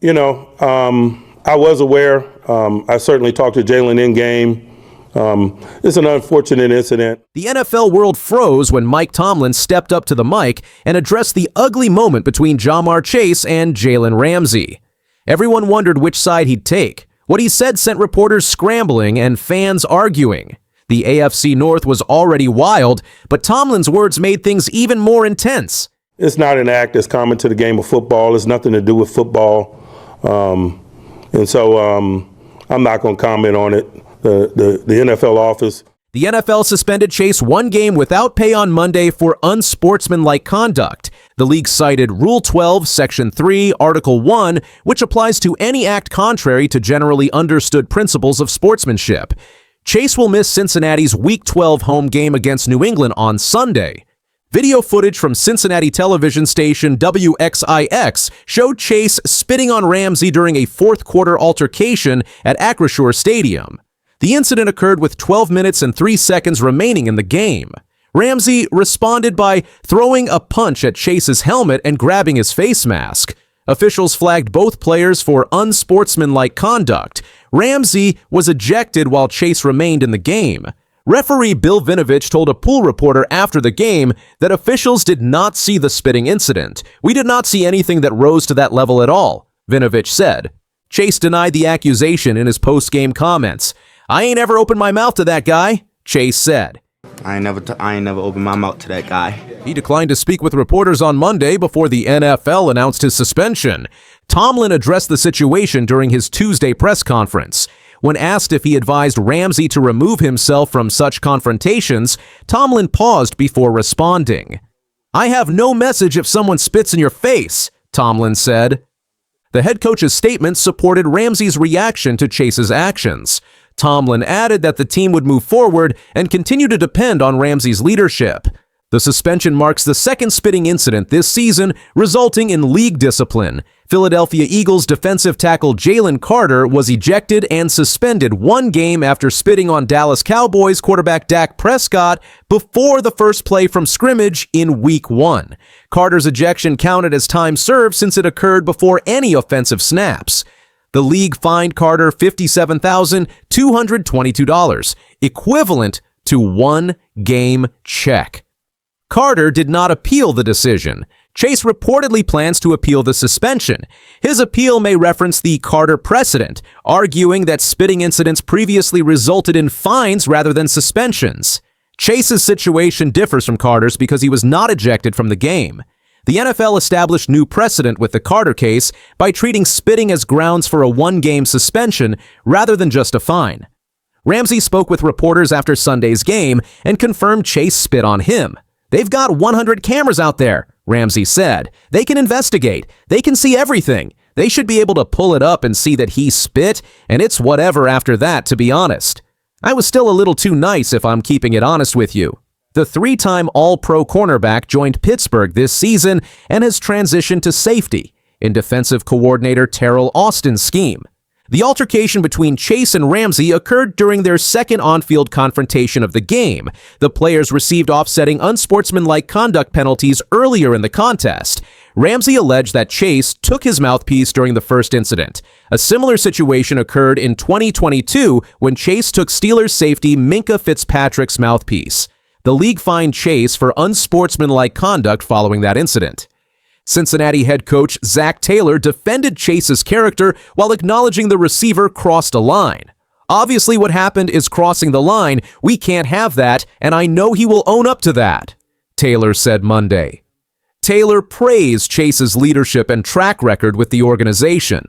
I was aware. I certainly talked to Jalen in game. It's an unfortunate incident. The NFL world froze when Mike Tomlin stepped up to the mic and addressed the ugly moment between Ja'Marr Chase and Jalen Ramsey. Everyone wondered which side he'd take. What he said sent reporters scrambling and fans arguing. The AFC North was already wild, but Tomlin's words made things even more intense. It's not an act that's common to the game of football. It's nothing to do with football. And so I'm not going to comment on it. The NFL office. The NFL suspended Chase 1 game without pay on Monday for unsportsmanlike conduct. The league cited Rule 12, Section 3, Article 1, which applies to any act contrary to generally understood principles of sportsmanship. Chase will miss Cincinnati's Week 12 home game against New England on Sunday. Video footage from Cincinnati television station WXIX showed Chase spitting on Ramsey during a fourth-quarter altercation at Acrisure Stadium. The incident occurred with 12 minutes and 3 seconds remaining in the game. Ramsey responded by throwing a punch at Chase's helmet and grabbing his face mask. Officials flagged both players for unsportsmanlike conduct. Ramsey was ejected while Chase remained in the game. Referee Bill Vinovich told a pool reporter after the game that officials did not see the spitting incident. "We did not see anything that rose to that level at all," Vinovich said. Chase denied the accusation in his post-game comments. "I ain't ever opened my mouth to that guy," Chase said. I ain't never opened my mouth to that guy. He declined to speak with reporters on Monday before the NFL announced his suspension. Tomlin addressed the situation during his Tuesday press conference. When asked if he advised Ramsey to remove himself from such confrontations, Tomlin paused before responding. "I have no message if someone spits in your face," Tomlin said. The head coach's statement supported Ramsey's reaction to Chase's actions. Tomlin added that the team would move forward and continue to depend on Ramsey's leadership. The suspension marks the second spitting incident this season, resulting in league discipline. Philadelphia Eagles defensive tackle Jalen Carter was ejected and suspended 1 game after spitting on Dallas Cowboys quarterback Dak Prescott before the first play from scrimmage in Week 1. Carter's ejection counted as time served since it occurred before any offensive snaps. The league fined Carter $57,222, equivalent to 1 game check. Carter did not appeal the decision. Chase reportedly plans to appeal the suspension. His appeal may reference the Carter precedent, arguing that spitting incidents previously resulted in fines rather than suspensions. Chase's situation differs from Carter's because he was not ejected from the game. The NFL established new precedent with the Carter case by treating spitting as grounds for a 1-game suspension rather than just a fine. Ramsey spoke with reporters after Sunday's game and confirmed Chase spit on him. "They've got 100 cameras out there," Ramsey said. "They can investigate. They can see everything. They should be able to pull it up and see that he spit, and it's whatever after that, to be honest. I was still a little too nice if I'm keeping it honest with you." The 3-time All-Pro cornerback joined Pittsburgh this season and has transitioned to safety in defensive coordinator Terrell Austin's scheme. The altercation between Chase and Ramsey occurred during their second on-field confrontation of the game. The players received offsetting unsportsmanlike conduct penalties earlier in the contest. Ramsey alleged that Chase took his mouthpiece during the first incident. A similar situation occurred in 2022 when Chase took Steelers safety Minkah Fitzpatrick's mouthpiece. The league fined Chase for unsportsmanlike conduct following that incident. Cincinnati head coach Zach Taylor defended Chase's character while acknowledging the receiver crossed a line. "Obviously what happened is crossing the line. We can't have that, and I know he will own up to that," Taylor said Monday. Taylor praised Chase's leadership and track record with the organization.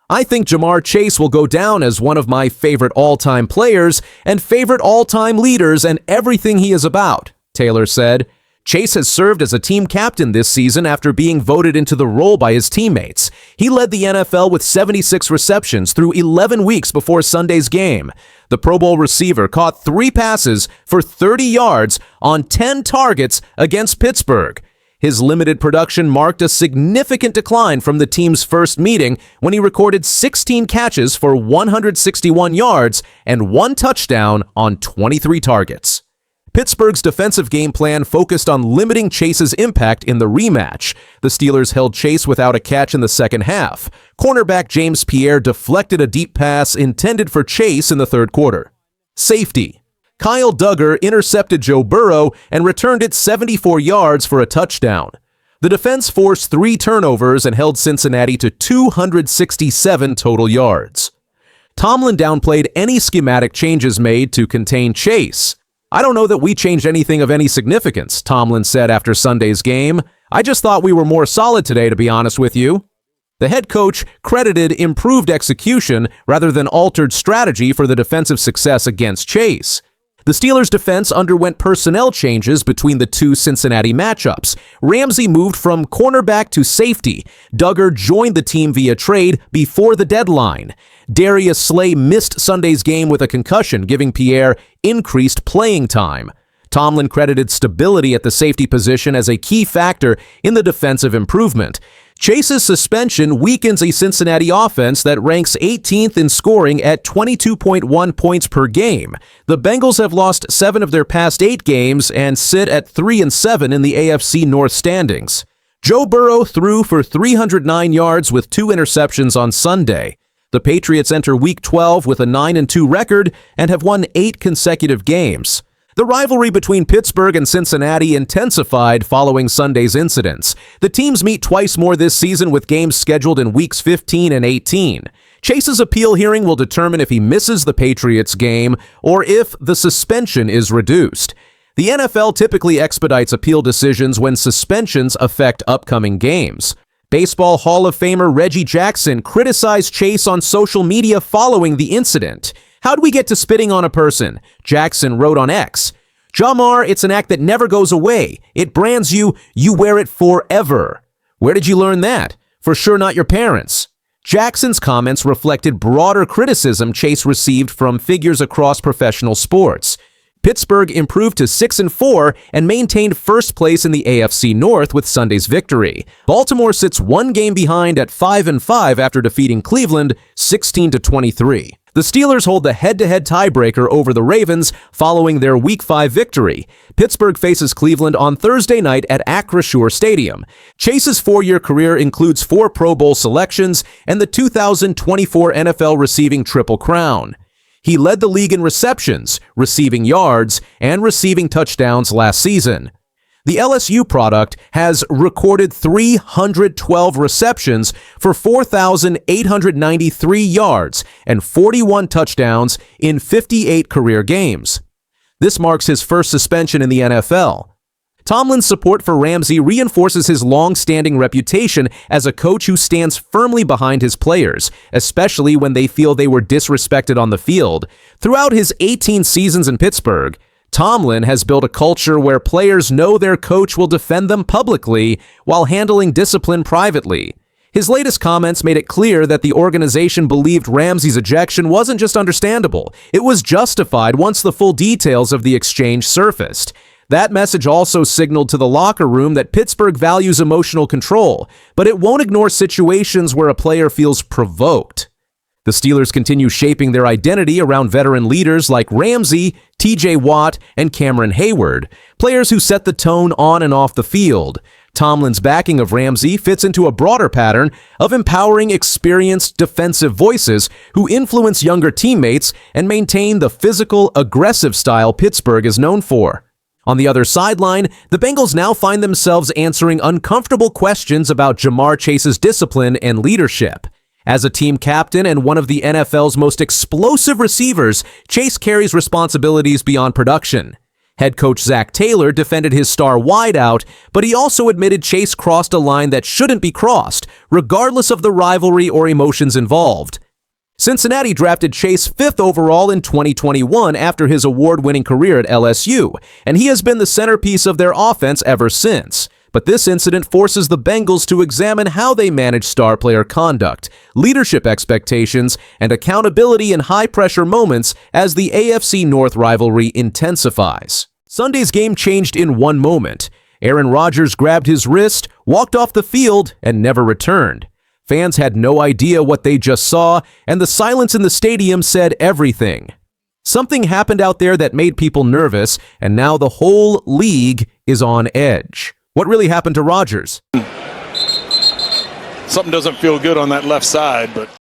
"I think Ja'Marr Chase will go down as one of my favorite all-time players and favorite all-time leaders and everything he is about," Taylor said. Chase has served as a team captain this season after being voted into the role by his teammates. He led the NFL with 76 receptions through 11 weeks before Sunday's game. The Pro Bowl receiver caught 3 passes for 30 yards on 10 targets against Pittsburgh. His limited production marked a significant decline from the team's first meeting when he recorded 16 catches for 161 yards and 1 touchdown on 23 targets. Pittsburgh's defensive game plan focused on limiting Chase's impact in the rematch. The Steelers held Chase without a catch in the second half. Cornerback James Pierre deflected a deep pass intended for Chase in the third quarter. Safety. Kyle Duggar intercepted Joe Burrow and returned it 74 yards for a touchdown. The defense forced 3 turnovers and held Cincinnati to 267 total yards. Tomlin downplayed any schematic changes made to contain Chase. "I don't know that we changed anything of any significance," Tomlin said after Sunday's game. "I just thought we were more solid today, to be honest with you." The head coach credited improved execution rather than altered strategy for the defensive success against Chase. The Steelers' defense underwent personnel changes between the 2 Cincinnati matchups. Ramsey moved from cornerback to safety. Duggar joined the team via trade before the deadline. Darius Slay missed Sunday's game with a concussion, giving Pierre increased playing time. Tomlin credited stability at the safety position as a key factor in the defensive improvement. Chase's suspension weakens a Cincinnati offense that ranks 18th in scoring at 22.1 points per game. The Bengals have lost 7 of their past 8 games and sit at 3-7 in the AFC North standings. Joe Burrow threw for 309 yards with 2 interceptions on Sunday. The Patriots enter Week 12 with a 9-2 record and have won 8 consecutive games. The rivalry between Pittsburgh and Cincinnati intensified following Sunday's incidents. The teams meet twice more this season with games scheduled in weeks 15 and 18. Chase's appeal hearing will determine if he misses the Patriots game or if the suspension is reduced. The NFL typically expedites appeal decisions when suspensions affect upcoming games. Baseball Hall of Famer Reggie Jackson criticized Chase on social media following the incident. "How'd we get to spitting on a person?" Jackson wrote on X. "Marr, it's an act that never goes away. It brands you, you wear it forever." "Where did you learn that?" "For sure not your parents." Jackson's comments reflected broader criticism Chase received from figures across professional sports. Pittsburgh improved to 6-4 and maintained first place in the AFC North with Sunday's victory. Baltimore sits 1 game behind at 5-5 after defeating Cleveland 16-23. The Steelers hold the head-to-head tiebreaker over the Ravens following their Week 5 victory. Pittsburgh faces Cleveland on Thursday night at Acrisure Stadium. Chase's 4-year career includes 4 Pro Bowl selections and the 2024 NFL receiving Triple Crown. He led the league in receptions, receiving yards, and receiving touchdowns last season. The LSU product has recorded 312 receptions for 4,893 yards and 41 touchdowns in 58 career games. This marks his first suspension in the NFL. Tomlin's support for Ramsey reinforces his long-standing reputation as a coach who stands firmly behind his players, especially when they feel they were disrespected on the field. Throughout his 18 seasons in Pittsburgh, Tomlin has built a culture where players know their coach will defend them publicly while handling discipline privately. His latest comments made it clear that the organization believed Ramsey's ejection wasn't just understandable, it was justified once the full details of the exchange surfaced. That message also signaled to the locker room that Pittsburgh values emotional control, but it won't ignore situations where a player feels provoked. The Steelers continue shaping their identity around veteran leaders like Ramsey, TJ Watt, and Cameron Hayward, players who set the tone on and off the field. Tomlin's backing of Ramsey fits into a broader pattern of empowering experienced defensive voices who influence younger teammates and maintain the physical, aggressive style Pittsburgh is known for. On the other sideline, the Bengals now find themselves answering uncomfortable questions about Ja'Marr Chase's discipline and leadership. As a team captain and one of the NFL's most explosive receivers, Chase carries responsibilities beyond production. Head coach Zach Taylor defended his star wideout, but he also admitted Chase crossed a line that shouldn't be crossed, regardless of the rivalry or emotions involved. Cincinnati drafted Chase 5th overall in 2021 after his award-winning career at LSU, and he has been the centerpiece of their offense ever since. But this incident forces the Bengals to examine how they manage star player conduct, leadership expectations, and accountability in high-pressure moments as the AFC North rivalry intensifies. Sunday's game changed in one moment. Aaron Rodgers grabbed his wrist, walked off the field, and never returned. Fans had no idea what they just saw, and the silence in the stadium said everything. Something happened out there that made people nervous, and now the whole league is on edge. What really happened to Rodgers? Something doesn't feel good on that left side, but